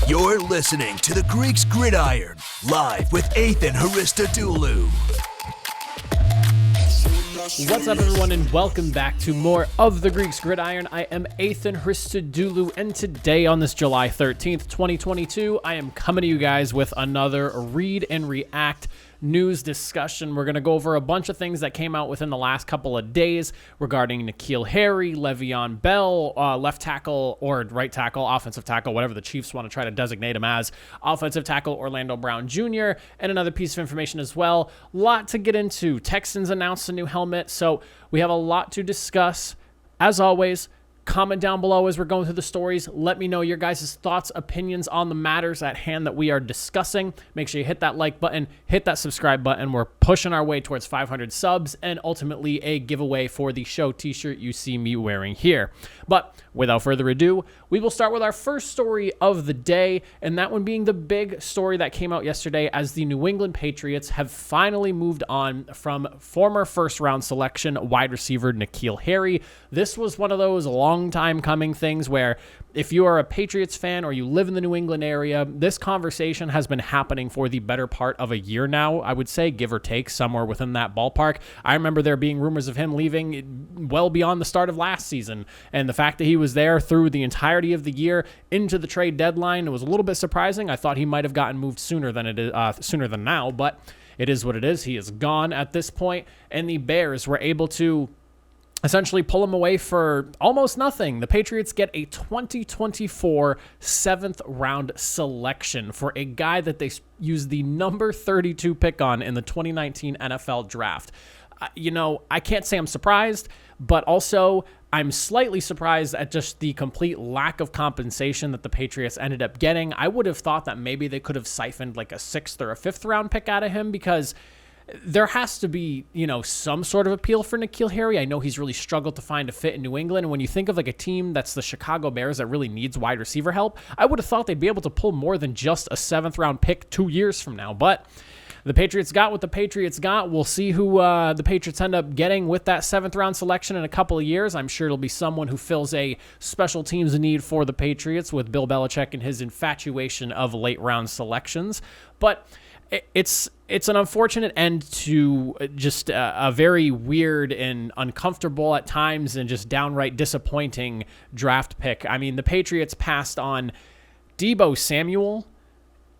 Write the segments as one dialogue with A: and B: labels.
A: You're listening to the Greeks Gridiron, live with Ethan Haristodoulou.
B: What's up, everyone, and welcome back to more of the Greeks Gridiron. I am Ethan Haristodoulou, and today on this July 13th, 2022, I am coming to you guys with another Read and React news discussion. We're going to go over a bunch of things that came out within the last couple of days regarding N'Keal Harry, LeVeon Bell, left tackle or right tackle, offensive tackle, whatever the Chiefs want to try to designate him as, offensive tackle Orlando Brown Jr., and another piece of information as well. A lot to get into. Texans announced a new helmet, so we have a lot to discuss. As always, comment down below as we're going through the stories. Let me know your guys' thoughts, opinions on the matters at hand that we are discussing. Make sure you hit that like button, hit that subscribe button. We're pushing our way towards 500 subs and ultimately a giveaway for the show t-shirt you see me wearing here. But without further ado, we will start with our first story of the day, and that one being the big story that came out yesterday as the New England Patriots have finally moved on from former first-round selection wide receiver N'Keal Harry. This was one of those long time coming things where if you are a Patriots fan or you live in the New England area, this conversation has been happening for the better part of a year now, I would say, give or take, somewhere within that ballpark. I remember there being rumors of him leaving well beyond the start of last season, and the fact that he was there through the entirety of the year into the trade deadline, it was a little bit surprising. I thought he might have gotten moved sooner than now, but it is what it is. He is gone at this point, and the Bears were able to essentially pull him away for almost nothing. The Patriots get a 2024 7th-round selection for a guy that they used the number 32 pick on in the 2019 NFL Draft. I can't say I'm surprised, but also I'm slightly surprised at just the complete lack of compensation that the Patriots ended up getting. I would have thought that maybe they could have siphoned like a 6th or a 5th-round pick out of him, because there has to be, some sort of appeal for N'Keal Harry. I know he's really struggled to find a fit in New England. And when you think of like a team that's the Chicago Bears that really needs wide receiver help, I would have thought they'd be able to pull more than just a 7th-round pick 2 years from now. But the Patriots got what the Patriots got. We'll see who the Patriots end up getting with that 7th-round selection in a couple of years. I'm sure it'll be someone who fills a special teams need for the Patriots with Bill Belichick and his infatuation of late-round selections. But it's an unfortunate end to just a very weird and uncomfortable at times and just downright disappointing draft pick. I mean, the Patriots passed on Deebo Samuel,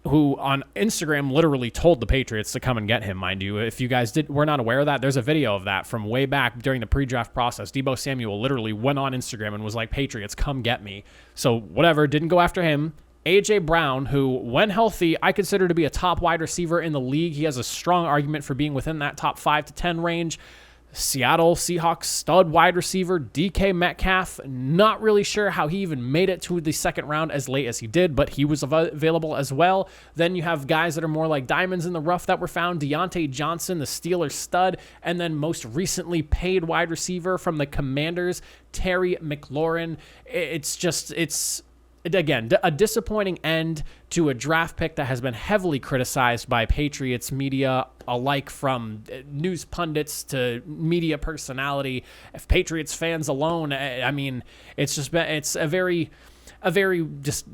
B: who on Instagram literally told the Patriots to come and get him, mind you. If you guys were not aware of that, there's a video of that from way back during the pre-draft process. Deebo Samuel literally went on Instagram and was like, Patriots, come get me. So whatever, didn't go after him. A.J. Brown, who, when healthy, I consider to be a top wide receiver in the league. He has a strong argument for being within that top 5 to 10 range. Seattle Seahawks stud wide receiver DK Metcalf, not really sure how he even made it to the 2nd round as late as he did, but he was available as well. Then you have guys that are more like diamonds in the rough that were found. Deontay Johnson, the Steelers stud, and then most recently paid wide receiver from the Commanders, Terry McLaurin. Again, a disappointing end to a draft pick that has been heavily criticized by Patriots media alike, from news pundits to media personality, Patriots fans alone. I mean, it's a very just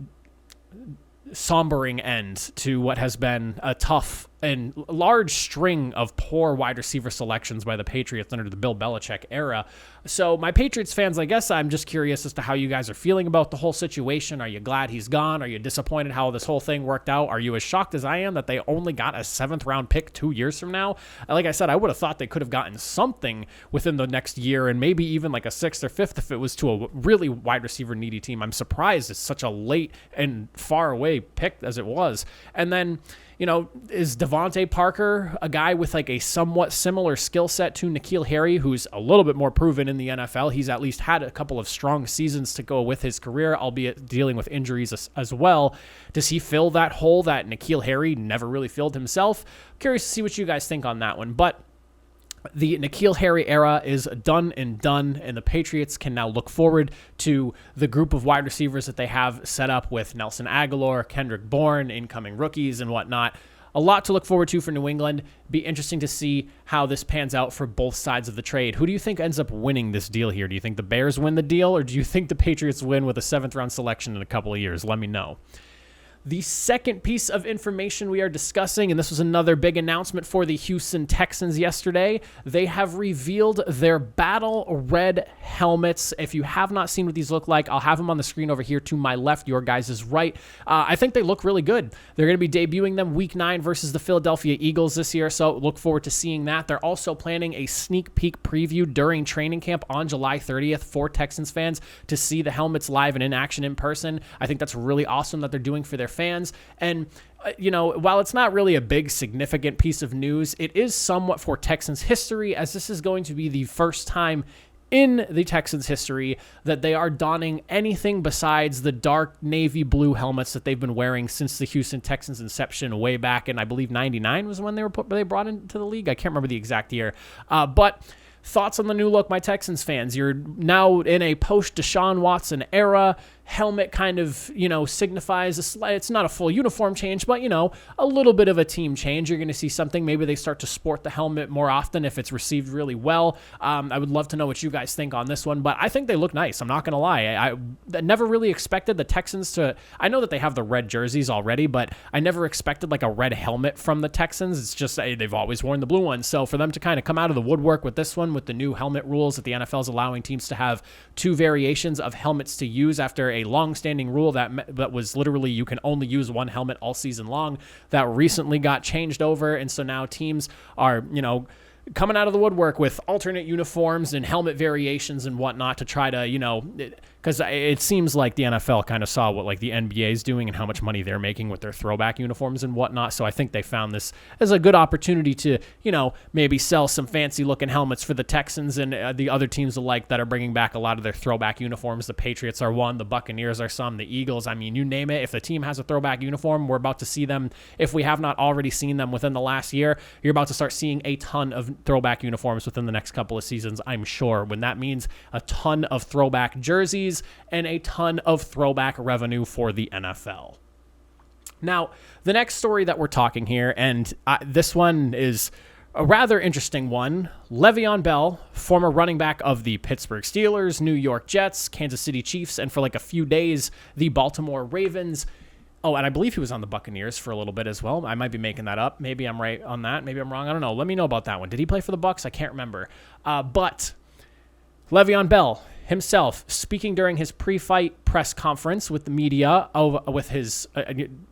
B: sombering end to what has been a tough and large string of poor wide receiver selections by the Patriots under the Bill Belichick era. So my Patriots fans, I guess I'm just curious as to how you guys are feeling about the whole situation. Are you glad he's gone? Are you disappointed how this whole thing worked out? Are you as shocked as I am that they only got a 7th-round pick 2 years from now? Like I said, I would have thought they could have gotten something within the next year, and maybe even like a 6th or 5th if it was to a really wide receiver needy team. I'm surprised it's such a late and far away pick as it was. And then, is Devontae Parker a guy with like a somewhat similar skill set to N'Keal Harry, who's a little bit more proven in the NFL? He's at least had a couple of strong seasons to go with his career, albeit dealing with injuries as well. Does he fill that hole that N'Keal Harry never really filled himself? Curious to see what you guys think on that one. But the N'Keal Harry era is done, and the Patriots can now look forward to the group of wide receivers that they have set up with Nelson Agholor, Kendrick Bourne, incoming rookies and whatnot. A lot to look forward to for New England. Be interesting to see how this pans out for both sides of the trade. Who do you think ends up winning this deal here? Do you think the Bears win the deal, or do you think the Patriots win with a 7th-round selection in a couple of years? Let me know. The second piece of information we are discussing, and this was another big announcement for the Houston Texans yesterday, they have revealed their battle red helmets. If you have not seen what these look like, I'll have them on the screen over here to my left, your guys' right. I think they look really good. They're going to be debuting them Week 9 versus the Philadelphia Eagles this year, so look forward to seeing that. They're also planning a sneak peek preview during training camp on July 30th for Texans fans to see the helmets live and in action in person. I think that's really awesome that they're doing for their fans. And, while it's not really a big significant piece of news, it is somewhat for Texans history, as this is going to be the first time in the Texans history that they are donning anything besides the dark navy blue helmets that they've been wearing since the Houston Texans inception way back in, I believe, 99 was when they brought into the league. I can't remember the exact year. But thoughts on the new look, my Texans fans? You're now in a post-Deshaun Watson era. Helmet kind of, signifies it's not a full uniform change, but, a little bit of a team change. You're going to see something. Maybe they start to sport the helmet more often if it's received really well. I would love to know what you guys think on this one, but I think they look nice. I'm not going to lie. I never really expected the Texans to, I know that they have the red jerseys already, but I never expected like a red helmet from the Texans. It's just, they've always worn the blue ones. So for them to kind of come out of the woodwork with this one, with the new helmet rules that the NFL is allowing teams to have two variations of helmets to use after a long-standing rule that was literally you can only use one helmet all season long, that recently got changed over, and so now teams are coming out of the woodwork with alternate uniforms and helmet variations and whatnot to try to because it seems like the NFL kind of saw what like the NBA is doing and how much money they're making with their throwback uniforms and whatnot. So I think they found this as a good opportunity to, maybe sell some fancy looking helmets for the Texans and the other teams alike that are bringing back a lot of their throwback uniforms. The Patriots are one, the Buccaneers are some, the Eagles. I mean, you name it. If the team has a throwback uniform, we're about to see them. If we have not already seen them within the last year, you're about to start seeing a ton of throwback uniforms within the next couple of seasons, I'm sure, when that means a ton of throwback jerseys and a ton of throwback revenue for the NFL. Now, the next story that we're talking here, and this one is a rather interesting one. LeVeon Bell, former running back of the Pittsburgh Steelers, New York Jets, Kansas City Chiefs, and for like a few days, the Baltimore Ravens. Oh, and I believe he was on the Buccaneers for a little bit as well. I might be making that up. Maybe I'm right on that. Maybe I'm wrong. I don't know. Let me know about that one. Did he play for the Bucs? I can't remember. But LeVeon Bell himself speaking during his pre-fight press conference with the media with his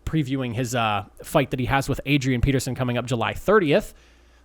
B: previewing his fight that he has with Adrian Peterson coming up July 30th,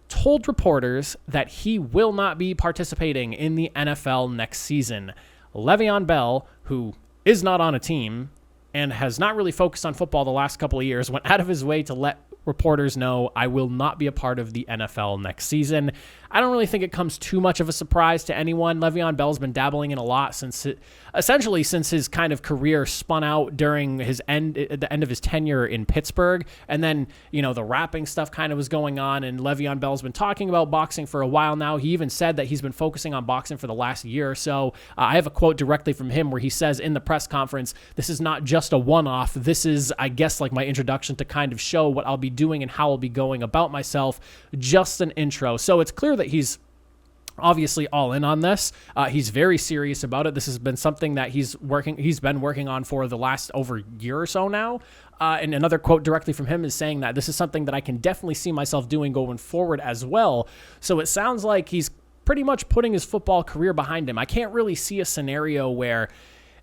B: told reporters that he will not be participating in the NFL next season. LeVeon Bell, who is not on a team and has not really focused on football the last couple of years, went out of his way to let reporters know, I will not be a part of the NFL next season. I don't really think it comes too much of a surprise to anyone. LeVeon Bell's been dabbling in a lot since his kind of career spun out during the end of his tenure in Pittsburgh. And then, the rapping stuff kind of was going on, and LeVeon Bell's been talking about boxing for a while now. He even said that he's been focusing on boxing for the last year or so. I have a quote directly from him where he says in the press conference, this is not just a one-off. This is, I guess, like my introduction to kind of show what I'll be doing and how I'll be going about myself. Just an intro. So it's clear that he's obviously all in on this. He's very serious about it. This has been something that he's been working on for the last over year or so now. And another quote directly from him is saying that this is something that I can definitely see myself doing going forward as well. So it sounds like he's pretty much putting his football career behind him. I can't really see a scenario where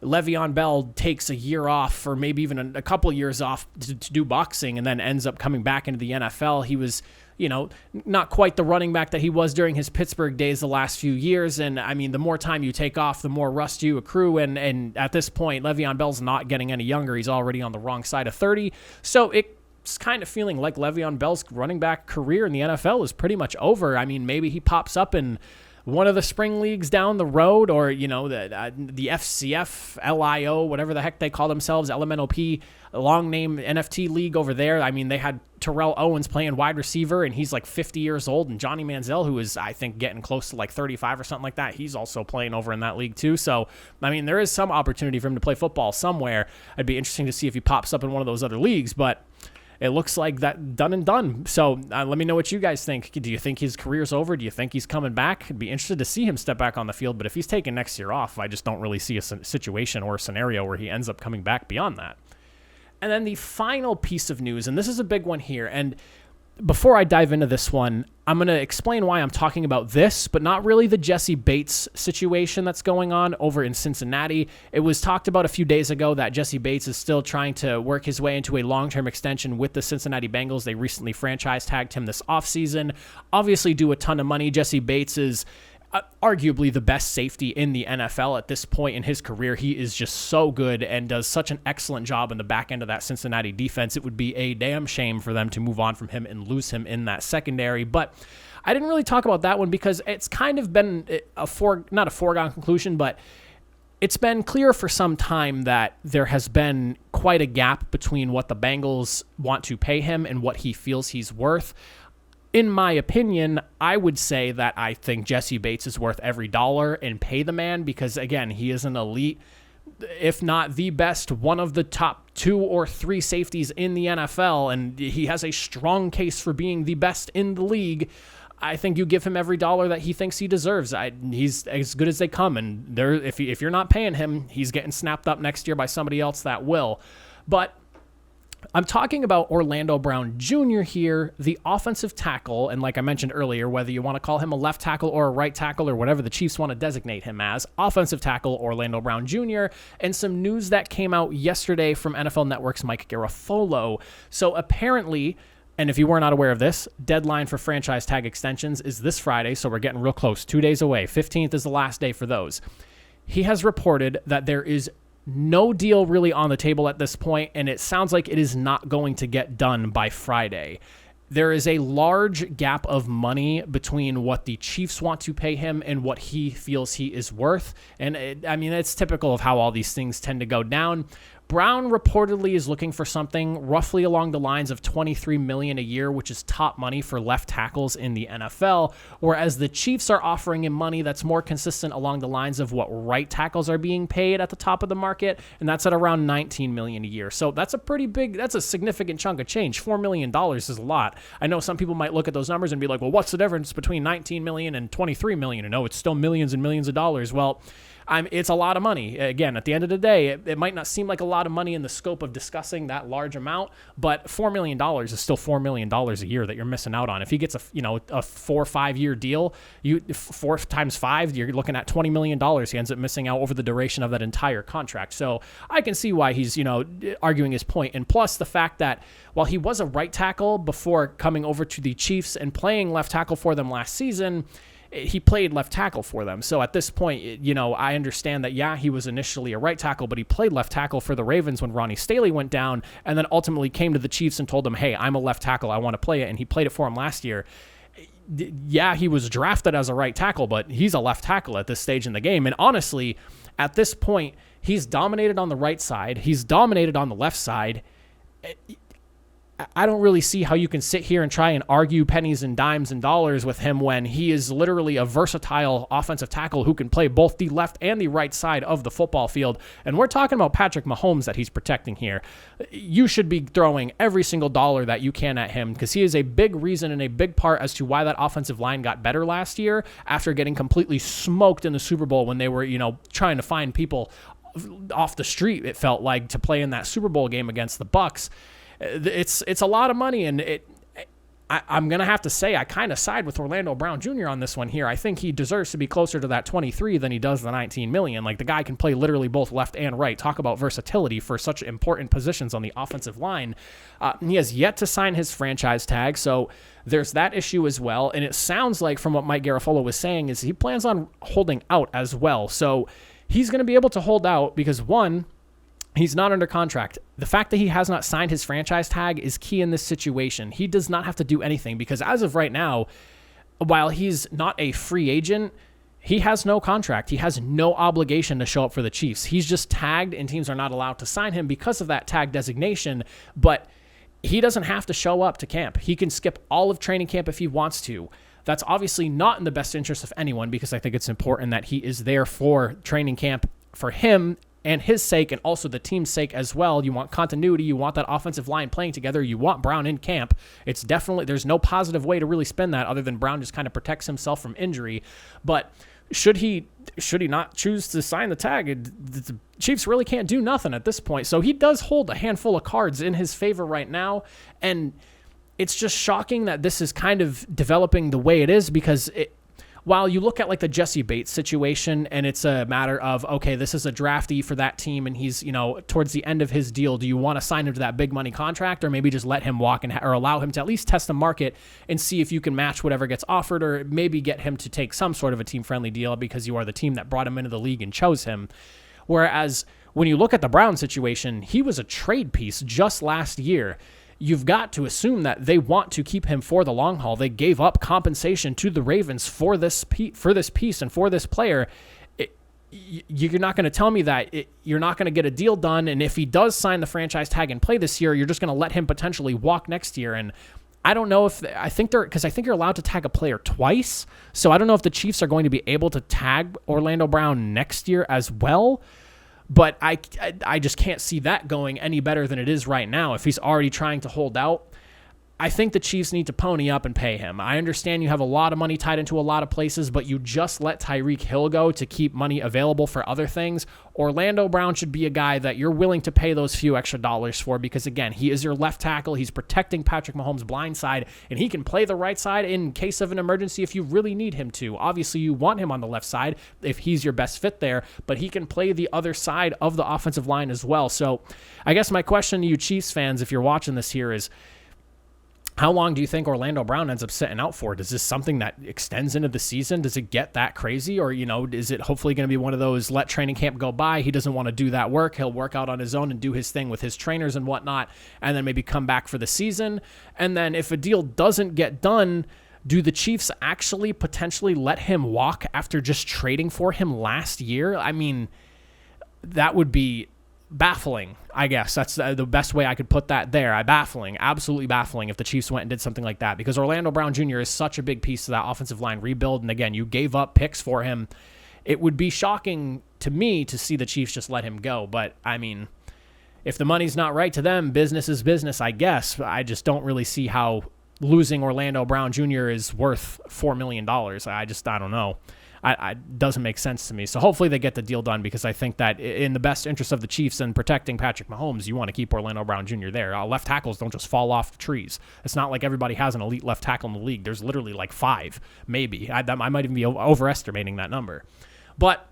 B: LeVeon Bell takes a year off or maybe even a couple years off to do boxing and then ends up coming back into the NFL. He was, not quite the running back that he was during his Pittsburgh days the last few years. And I mean, the more time you take off, the more rust you accrue. And at this point, LeVeon Bell's not getting any younger. He's already on the wrong side of 30. So it's kind of feeling like LeVeon Bell's running back career in the NFL is pretty much over. I mean, maybe he pops up in one of the spring leagues down the road, or the FCF, LIO, whatever the heck they call themselves, LMNOP, long name NFT league over there. I mean, they had Terrell Owens playing wide receiver, and he's like 50 years old, and Johnny Manziel, who is, I think, getting close to like 35 or something like that, he's also playing over in that league too. So, I mean, there is some opportunity for him to play football somewhere. It'd be interesting to see if he pops up in one of those other leagues, but it looks like that done and done. So let me know what you guys think. Do you think his career's over? Do you think he's coming back? I'd be interested to see him step back on the field. But if he's taking next year off, I just don't really see a situation or a scenario where he ends up coming back beyond that. And then the final piece of news, and this is a big one here, and before I dive into this one, I'm going to explain why I'm talking about this, but not really the Jesse Bates situation that's going on over in Cincinnati. It was talked about a few days ago that Jesse Bates is still trying to work his way into a long-term extension with the Cincinnati Bengals. They recently franchise tagged him this offseason. Obviously due a ton of money. Jesse Bates is arguably the best safety in the NFL at this point in his career. He is just so good and does such an excellent job in the back end of that Cincinnati defense. It would be a damn shame for them to move on from him and lose him in that secondary. But I didn't really talk about that one because it's kind of been not a foregone conclusion, but it's been clear for some time that there has been quite a gap between what the Bengals want to pay him and what he feels he's worth. In my opinion, I would say that I think Jesse Bates is worth every dollar and pay the man because, again, he is an elite, if not the best, one of the top 2 or 3 safeties in the NFL, and he has a strong case for being the best in the league. I think you give him every dollar that he thinks he deserves. He's as good as they come, and if you're not paying him, he's getting snapped up next year by somebody else that will. But I'm talking about Orlando Brown Jr. here, the offensive tackle, and like I mentioned earlier, whether you want to call him a left tackle or a right tackle or whatever the Chiefs want to designate him as, offensive tackle Orlando Brown Jr., and some news that came out yesterday from NFL Network's Mike Garafolo. So apparently, and if you were not aware of this, deadline for franchise tag extensions is this Friday, so we're getting real close, 2 days away. 15th is the last day for those. He has reported that there is no deal really on the table at this point, and it sounds like it is not going to get done by Friday. There is a large gap of money between what the Chiefs want to pay him and what he feels he is worth. And it's typical of how all these things tend to go down. Brown reportedly is looking for something roughly along the lines of $23 million a year, which is top money for left tackles in the NFL, whereas the Chiefs are offering him money that's more consistent along the lines of what right tackles are being paid at the top of the market, and that's at around $19 million a year. So that's a significant chunk of change. $4 million is a lot. I know some people might look at those numbers and be like, well, what's the difference between $19 million and $23 million? And no, it's still millions and millions of dollars. Well, it's a lot of money. Again, at the end of the day, it might not seem like a lot of money in the scope of discussing that large amount, but $4 million is still $4 million a year that you're missing out on. If he gets a 4 or 5 year deal, 4 times 5, you're looking at $20 million. He ends up missing out over the duration of that entire contract. So I can see why he's, arguing his point. And plus the fact that while he was a right tackle before coming over to the Chiefs and playing left tackle for them last season, he played left tackle for them. So at this point, I understand that, yeah, he was initially a right tackle, but he played left tackle for the Ravens when Ronnie Staley went down and then ultimately came to the Chiefs and told them, hey, I'm a left tackle. I want to play it. And he played it for him last year. Yeah, he was drafted as a right tackle, but he's a left tackle at this stage in the game. And honestly, at this point, he's dominated on the right side. He's dominated on the left side. I don't really see how you can sit here and try and argue pennies and dimes and dollars with him when he is literally a versatile offensive tackle who can play both the left and the right side of the football field. And we're talking about Patrick Mahomes that he's protecting here. You should be throwing every single dollar that you can at him because he is a big reason and a big part as to why that offensive line got better last year after getting completely smoked in the Super Bowl when they were, trying to find people off the street, it felt like, to play in that Super Bowl game against the Bucs. It's a lot of money, and I'm going to have to say I kind of side with Orlando Brown Jr. on this one here. I think he deserves to be closer to that 23 than he does the 19 million. Like, the guy can play literally both left and right. Talk about versatility for such important positions on the offensive line. He has yet to sign his franchise tag, so there's that issue as well. And it sounds like, from what Mike Garafolo was saying, is he plans on holding out as well. So he's going to be able to hold out because, one, he's not under contract. The fact that he has not signed his franchise tag is key in this situation. He does not have to do anything because as of right now, while he's not a free agent, he has no contract. He has no obligation to show up for the Chiefs. He's just tagged, and teams are not allowed to sign him because of that tag designation, but he doesn't have to show up to camp. He can skip all of training camp if he wants to. That's obviously not in the best interest of anyone because I think it's important that he is there for training camp for him and his sake, and also the team's sake as well. You want continuity. You want that offensive line playing together. You want Brown in camp. It's definitely, there's no positive way to really spin that other than Brown just kind of protects himself from injury. But should he should he not choose to sign the tag, the Chiefs really can't do nothing at this point. So he does hold a handful of cards in his favor right now, and it's just shocking that this is kind of developing the way it is, because while you look at like the Jesse Bates situation and it's a matter of, okay, this is a draftee for that team and he's, towards the end of his deal, do you want to sign him to that big money contract, or maybe just let him walk or allow him to at least test the market and see if you can match whatever gets offered, or maybe get him to take some sort of a team-friendly deal because you are the team that brought him into the league and chose him. Whereas when you look at the Brown situation, he was a trade piece just last year. You've got to assume that they want to keep him for the long haul. They gave up compensation to the Ravens for this piece and for this player. You're not going to tell me that you're not going to get a deal done, and if he does sign the franchise tag and play this year, you're just going to let him potentially walk next year. And I don't know I think you're allowed to tag a player twice, so I don't know if the Chiefs are going to be able to tag Orlando Brown next year as well. But I just can't see that going any better than it is right now. If he's already trying to hold out, I think the Chiefs need to pony up and pay him. I understand you have a lot of money tied into a lot of places, but you just let Tyreek Hill go to keep money available for other things. Orlando Brown should be a guy that you're willing to pay those few extra dollars for, because, again, he is your left tackle. He's protecting Patrick Mahomes' blind side, and he can play the right side in case of an emergency if you really need him to. Obviously, you want him on the left side if he's your best fit there, but he can play the other side of the offensive line as well. So I guess my question to you Chiefs fans, if you're watching this here, is how long do you think Orlando Brown ends up sitting out for? Is this something that extends into the season? Does it get that crazy? Or, is it hopefully going to be one of those let training camp go by? He doesn't want to do that work. He'll work out on his own and do his thing with his trainers and whatnot, and then maybe come back for the season. And then if a deal doesn't get done, do the Chiefs actually potentially let him walk after just trading for him last year? I mean, that would be baffling, I guess. That's the best way I could put that there. Absolutely baffling if the Chiefs went and did something like that, because Orlando Brown Jr. is such a big piece of that offensive line rebuild. And again, you gave up picks for him. It would be shocking to me to see the Chiefs just let him go. But I mean, if the money's not right to them, business is business, I guess. I just don't really see how losing Orlando Brown Jr. is worth $4 million. I don't know. It doesn't make sense to me. So hopefully they get the deal done, because I think that in the best interest of the Chiefs and protecting Patrick Mahomes, you want to keep Orlando Brown Jr. there. Left tackles don't just fall off the trees. It's not like everybody has an elite left tackle in the league. There's literally like 5, maybe. I might even be overestimating that number. But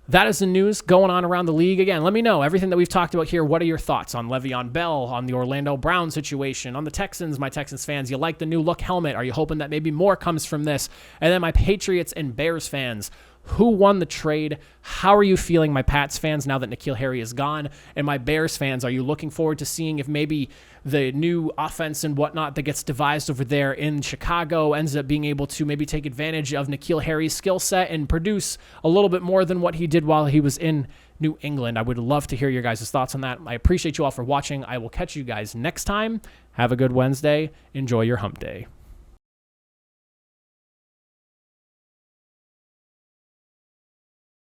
B: that is the news going on around the league. Again, let me know everything that we've talked about here. What are your thoughts on LeVeon Bell, on the Orlando Brown situation, on the Texans? My Texans fans, you like the new look helmet? Are you hoping that maybe more comes from this? And then my Patriots and Bears fans, who won the trade? How are you feeling, my Pats fans, now that N'Keal Harry is gone? And my Bears fans, are you looking forward to seeing if maybe the new offense and whatnot that gets devised over there in Chicago ends up being able to maybe take advantage of N'Keal Harry's skill set and produce a little bit more than what he did while he was in New England? I would love to hear your guys' thoughts on that. I appreciate you all for watching. I will catch you guys next time. Have a good Wednesday. Enjoy your hump day.